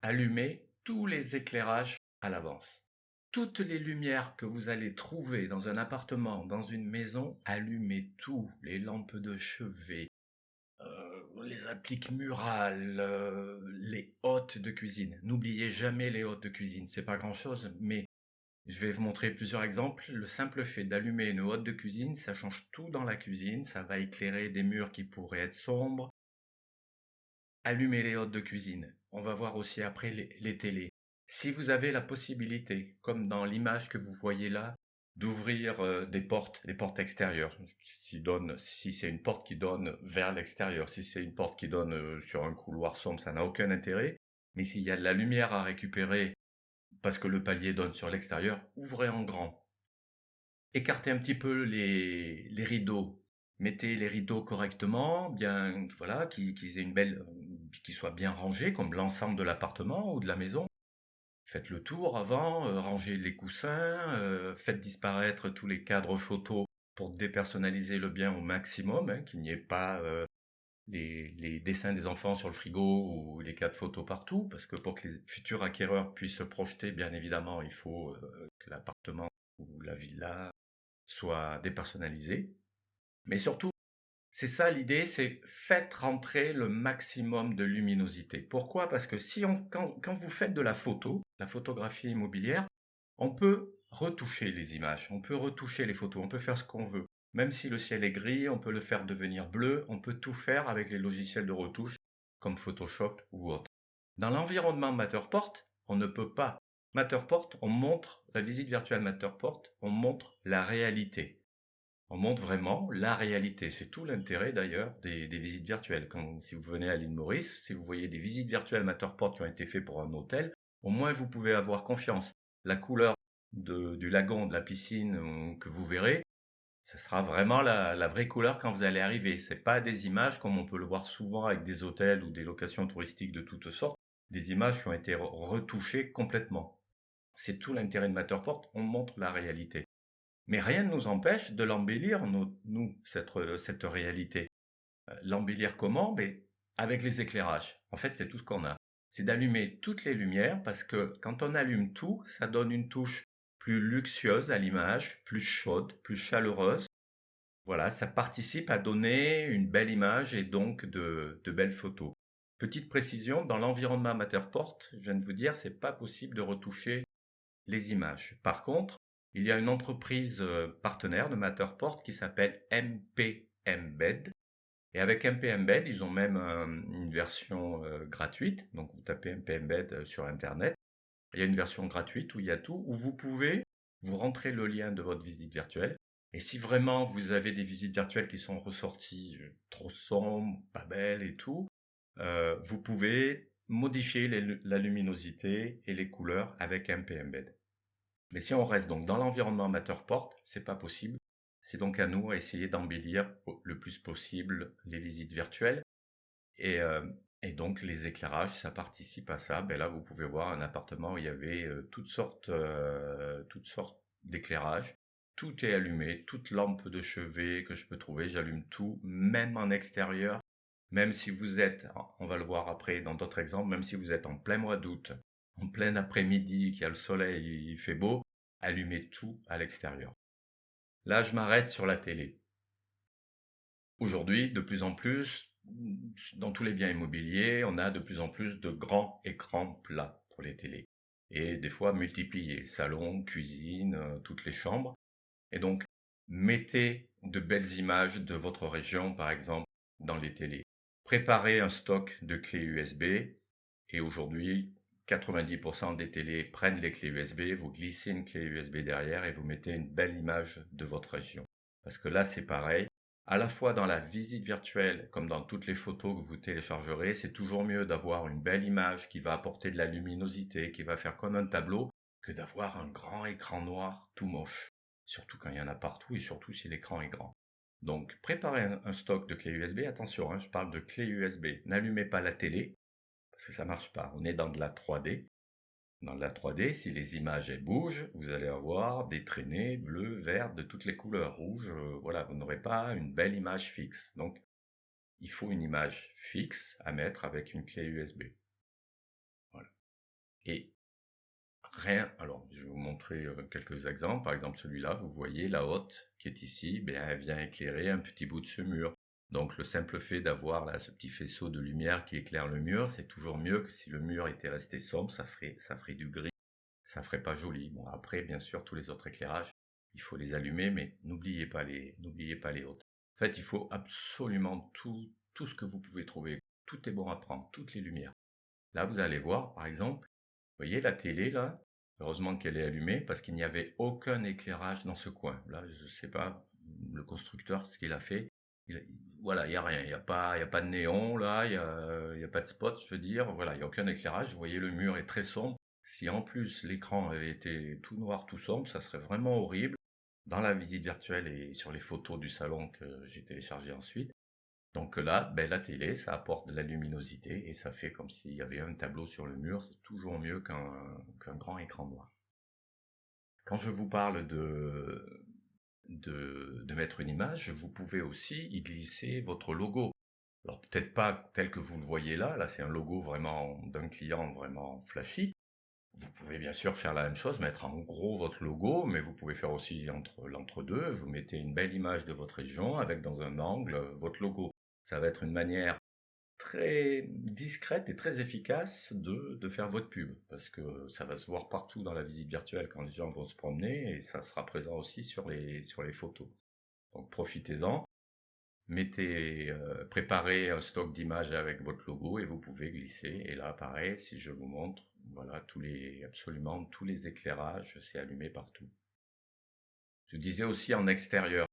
allumez tous les éclairages à l'avance. Toutes les lumières que vous allez trouver dans un appartement, dans une maison, allumez tout, les lampes de chevet, les appliques murales, les hottes de cuisine. N'oubliez jamais les hottes de cuisine, c'est pas grand-chose, mais je vais vous montrer plusieurs exemples. Le simple fait d'allumer une hotte de cuisine, ça change tout dans la cuisine, ça va éclairer des murs qui pourraient être sombres. Allumez les hottes de cuisine. On va voir aussi après les télés. Si vous avez la possibilité, comme dans l'image que vous voyez là, d'ouvrir des portes extérieures, si c'est une porte qui donne vers l'extérieur, si c'est une porte qui donne sur un couloir sombre, ça n'a aucun intérêt. Mais s'il y a de la lumière à récupérer parce que le palier donne sur l'extérieur, ouvrez en grand. Écartez un petit peu les rideaux. Mettez les rideaux correctement, bien, voilà, qu'ils aient qu'ils soient bien rangés, comme l'ensemble de l'appartement ou de la maison. Faites le tour avant, rangez les coussins, faites disparaître tous les cadres photos pour dépersonnaliser le bien au maximum, hein, qu'il n'y ait pas les dessins des enfants sur le frigo ou les cadres photos partout, parce que pour que les futurs acquéreurs puissent se projeter, bien évidemment, il faut que l'appartement ou la villa soit dépersonnalisé. Mais surtout, c'est ça l'idée, c'est faites rentrer le maximum de luminosité. Pourquoi? Parce que quand vous faites de la photographie immobilière, on peut retoucher les images, on peut retoucher les photos, on peut faire ce qu'on veut. Même si le ciel est gris, on peut le faire devenir bleu, on peut tout faire avec les logiciels de retouche comme Photoshop ou autre. Dans l'environnement Matterport, on ne peut pas. Matterport, on montre, la visite virtuelle Matterport, on montre la réalité. On montre vraiment la réalité. C'est tout l'intérêt d'ailleurs des visites virtuelles. Si vous venez à l'île Maurice, si vous voyez des visites virtuelles Matterport qui ont été faites pour un hôtel, au moins vous pouvez avoir confiance. La couleur du lagon, de la piscine que vous verrez, ce sera vraiment la vraie couleur quand vous allez arriver. C'est pas des images comme on peut le voir souvent avec des hôtels ou des locations touristiques de toutes sortes, des images qui ont été retouchées complètement. C'est tout l'intérêt de Matterport, on montre la réalité. Mais rien ne nous empêche de l'embellir, cette réalité. L'embellir comment? Ben, avec les éclairages. En fait, c'est tout ce qu'on a. C'est d'allumer toutes les lumières parce que quand on allume tout, ça donne une touche plus luxueuse à l'image, plus chaude, plus chaleureuse. Voilà, ça participe à donner une belle image et donc de belles photos. Petite précision, dans l'environnement Matterport, je viens de vous dire, c'est pas possible de retoucher les images. Par contre, il y a une entreprise partenaire de Matterport qui s'appelle MP Embed. Et avec MP Embed, ils ont même une version gratuite. Donc vous tapez MP Embed sur Internet. Il y a une version gratuite où il y a tout, où vous pouvez vous rentrer le lien de votre visite virtuelle. Et si vraiment vous avez des visites virtuelles qui sont ressorties trop sombres, pas belles et tout, vous pouvez modifier la luminosité et les couleurs avec MP Embed. Mais si on reste donc dans l'environnement Matterport, c'est pas possible. C'est donc à nous à essayer d'embellir le plus possible les visites virtuelles. Et, euh, et donc les éclairages, ça participe à ça. Ben là, vous pouvez voir un appartement où il y avait toutes sortes d'éclairages. Tout est allumé, toute lampe de chevet que je peux trouver, j'allume tout, même en extérieur. Même si vous êtes, on va le voir après dans d'autres exemples, même si vous êtes en plein mois d'août, en plein après-midi, qu'il y a le soleil, il fait beau, allumez tout à l'extérieur. Là, je m'arrête sur la télé. Aujourd'hui, de plus en plus, dans tous les biens immobiliers, on a de plus en plus de grands écrans plats pour les télés. Et des fois multipliés, salon, cuisine, toutes les chambres. Et donc, mettez de belles images de votre région, par exemple, dans les télés. Préparez un stock de clés USB. Et aujourd'hui, 90% des télés prennent les clés USB, vous glissez une clé USB derrière et vous mettez une belle image de votre région. Parce que là, c'est pareil. À la fois dans la visite virtuelle, comme dans toutes les photos que vous téléchargerez, c'est toujours mieux d'avoir une belle image qui va apporter de la luminosité, qui va faire comme un tableau, que d'avoir un grand écran noir tout moche. Surtout quand il y en a partout et surtout si l'écran est grand. Donc, préparez un stock de clés USB. Attention, hein, je parle de clés USB. N'allumez pas la télé, parce que ça marche pas. On est dans de la 3D. Dans la 3D, si les images elles bougent, vous allez avoir des traînées bleues, vertes, de toutes les couleurs, rouges. Voilà, vous n'aurez pas une belle image fixe. Donc, il faut une image fixe à mettre avec une clé USB. Voilà. Et rien, alors je vais vous montrer quelques exemples. Par exemple, celui-là, vous voyez la hotte qui est ici, ben, elle vient éclairer un petit bout de ce mur. Donc le simple fait d'avoir là ce petit faisceau de lumière qui éclaire le mur, c'est toujours mieux que si le mur était resté sombre, ça ferait du gris, ça ferait pas joli. Bon, après, bien sûr, tous les autres éclairages, il faut les allumer, mais n'oubliez pas les hottes. En fait, il faut absolument tout ce que vous pouvez trouver. Tout est bon à prendre, toutes les lumières. Là, vous allez voir, par exemple, vous voyez la télé là? Heureusement qu'elle est allumée parce qu'il n'y avait aucun éclairage dans ce coin. Là, je ne sais pas, le constructeur, ce qu'il a fait. Voilà, il n'y a rien. Il y a pas de néon là, il y a pas de spot, je veux dire. Voilà, il n'y a aucun éclairage. Vous voyez, le mur est très sombre. Si en plus l'écran avait été tout noir, tout sombre, ça serait vraiment horrible. Dans la visite virtuelle et sur les photos du salon que j'ai téléchargées ensuite. Donc là, ben, la télé, ça apporte de la luminosité et ça fait comme s'il y avait un tableau sur le mur. C'est toujours mieux qu'un grand écran noir. Quand je vous parle de mettre une image, vous pouvez aussi y glisser votre logo. Alors peut-être pas tel que vous le voyez là, là c'est un logo vraiment d'un client vraiment flashy. Vous pouvez bien sûr faire la même chose, mettre en gros votre logo, mais vous pouvez faire aussi entre l'entre-deux. Vous mettez une belle image de votre région avec dans un angle votre logo. Ça va être une manière très discrète et très efficace de faire votre pub, parce que ça va se voir partout dans la visite virtuelle quand les gens vont se promener, et ça sera présent aussi sur les photos. Donc profitez-en, préparez un stock d'images avec votre logo et vous pouvez glisser. Et là, pareil, si je vous montre, voilà, absolument tous les éclairages, c'est allumé partout. Je disais aussi en extérieur.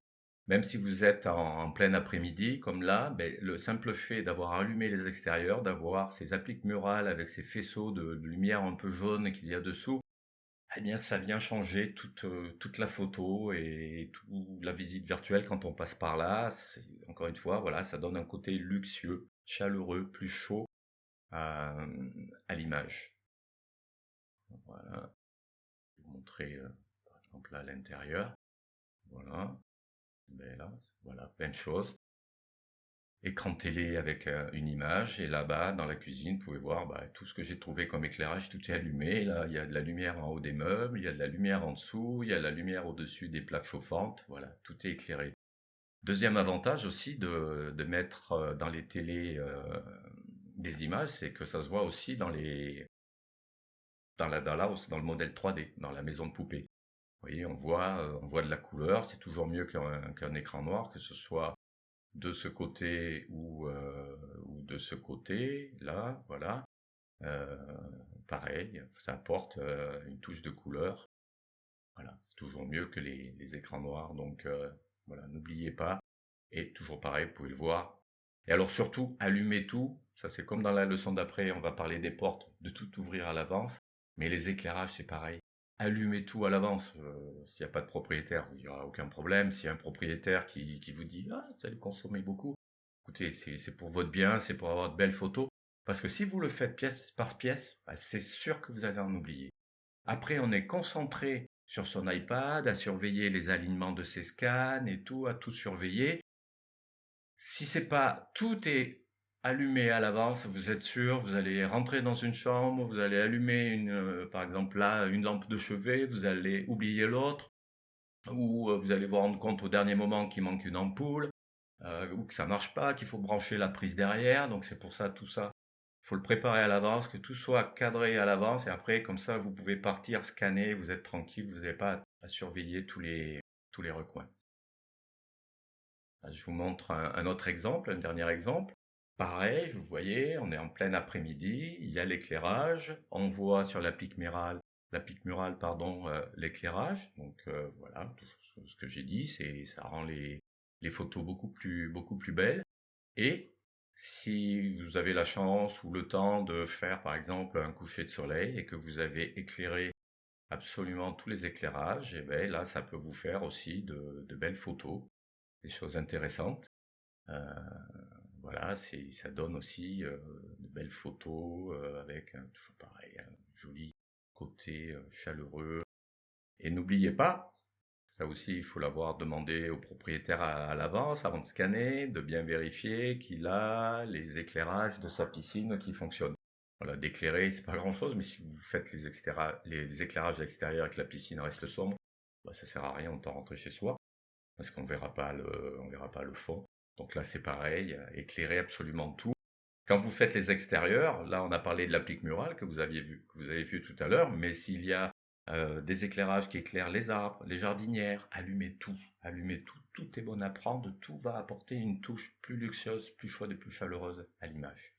Même si vous êtes en plein après-midi, comme là, ben, le simple fait d'avoir allumé les extérieurs, d'avoir ces appliques murales avec ces faisceaux de lumière un peu jaune qu'il y a dessous, eh bien, ça vient changer toute la photo et toute la visite virtuelle quand on passe par là. Encore une fois, voilà, ça donne un côté luxueux, chaleureux, plus chaud à l'image. Voilà, je vais vous montrer par exemple là à l'intérieur. Voilà, ben là, voilà, plein de choses. Écran télé avec une image, et là-bas dans la cuisine vous pouvez voir tout ce que j'ai trouvé comme éclairage, tout est allumé. Là il y a de la lumière en haut des meubles, il y a de la lumière en dessous, il y a de la lumière au-dessus des plaques chauffantes, voilà, tout est éclairé. Deuxième avantage aussi de mettre dans les télés des images, c'est que ça se voit aussi dans le modèle 3D, dans la maison de poupée. Vous voyez, on voit de la couleur, c'est toujours mieux qu'un écran noir, que ce soit de ce côté ou de ce côté, là, voilà. Euh, Pareil, ça apporte une touche de couleur. Voilà, c'est toujours mieux que les écrans noirs. Donc voilà, n'oubliez pas. Et toujours pareil, vous pouvez le voir. Et alors surtout, allumez tout. Ça c'est comme dans la leçon d'après, on va parler des portes, de tout ouvrir à l'avance. Mais les éclairages, c'est pareil. Allumez tout à l'avance. S'il n'y a pas de propriétaire, il n'y aura aucun problème. S'il y a un propriétaire qui vous dit «Ah, vous allez consommer beaucoup», écoutez, c'est pour votre bien, c'est pour avoir de belles photos. Parce que si vous le faites pièce par pièce, c'est sûr que vous allez en oublier. Après, on est concentré sur son iPad, à surveiller les alignements de ses scans et tout, à tout surveiller. Si c'est pas tout est allumé à l'avance, vous êtes sûr, vous allez rentrer dans une chambre, vous allez allumer par exemple là, une lampe de chevet, vous allez oublier l'autre, ou vous allez vous rendre compte au dernier moment qu'il manque une ampoule, ou que ça marche pas, qu'il faut brancher la prise derrière. Donc c'est pour ça, tout ça, il faut le préparer à l'avance, que tout soit cadré à l'avance, et après, comme ça, vous pouvez partir scanner, vous êtes tranquille, vous n'avez pas à surveiller tous les recoins. Je vous montre un autre exemple, un dernier exemple. Pareil, vous voyez, on est en plein après-midi, il y a l'éclairage, on voit sur la pique murale, pardon, l'éclairage. Donc voilà, tout ce que j'ai dit, ça rend les photos beaucoup plus belles. Et si vous avez la chance ou le temps de faire par exemple un coucher de soleil et que vous avez éclairé absolument tous les éclairages, et bien là, ça peut vous faire aussi de belles photos, des choses intéressantes. Euh, voilà, ça donne aussi de belles photos avec toujours pareil, un joli côté chaleureux. Et n'oubliez pas, ça aussi, il faut l'avoir demandé au propriétaire à l'avance, avant de scanner, de bien vérifier qu'il a les éclairages de sa piscine qui fonctionnent. Voilà, d'éclairer, c'est pas grand-chose, mais si vous faites les éclairages extérieurs et que la piscine reste sombre, bah, ça sert à rien autant rentrer chez soi, parce on verra pas le fond. Donc là, c'est pareil, éclairer absolument tout. Quand vous faites les extérieurs, là, on a parlé de l'applique murale que vous avez vu tout à l'heure, mais s'il y a des éclairages qui éclairent les arbres, les jardinières, allumez tout, tout est bon à prendre, tout va apporter une touche plus luxueuse, plus chaude et plus chaleureuse à l'image.